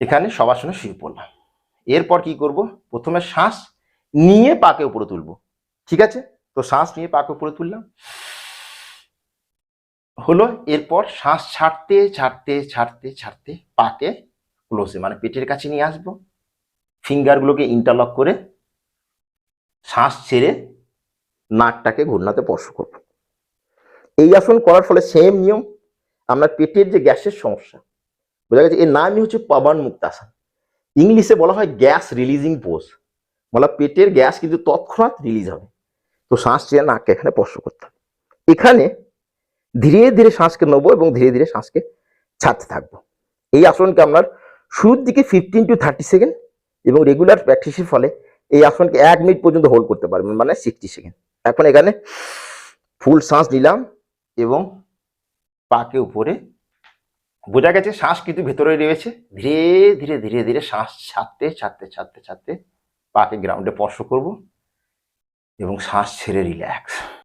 এখানে শবাসনে শুয়ে পড়লাম। এরপর কি করব, প্রথমে শ্বাস নিয়ে পাকে উপরে তুলবো। ঠিক আছে, তো শ্বাস নিয়ে পাকে উপরে তুললাম, হলো। এরপর শ্বাস ছাড়তে ছাড়তে ছাড়তে ছাড়তে পাকে ক্লোজে মানে পেটের কাছে নিয়ে আসবো, ফিঙ্গারগুলোকে ইন্টারলক করে শ্বাস ছেড়ে নাকটাকে ঘূর্ণাতে স্পর্শ করব। এই আসন করার ফলে সেম নিয়ম, আপনার পেটের যে গ্যাসের সমস্যা, বোঝা গেছে, এর নামই হচ্ছে পবন মুক্তাসন। ইংলিশে বলা হয় গ্যাস রিলিজিং পোজ, বলা পেটের গ্যাস কিন্তু তৎক্ষণাৎ রিলিজ হবে। তো শ্বাস ছেড়ে নাককে এখানে স্পর্শ করতে হবে। এখানে ধীরে ধীরে শ্বাসকে নেবো এবং ধীরে ধীরে শ্বাসকে ছাড়তে থাকবো। এই আসনকে আপনার শুরুর দিকে 15 to 30 সেকেন্ড এবং রেগুলার প্র্যাকটিসের ফলে এই আসনকে 1 মিনিট পর্যন্ত হোল্ড করতে পারবেন, মানে 60 সেকেন্ড। এখন এখানে ফুল শ্বাস নিলাম এবং পাকে উপরে, বোঝা গেছে শ্বাস কিন্তু ভেতরে রয়েছে। ধীরে ধীরে ধীরে ধীরে শ্বাস ছাড়তে ছাড়তে ছাড়তে ছাড়তে পাকে গ্রাউন্ডে স্পর্শ করব এবং শ্বাস ছেড়ে রিল্যাক্স।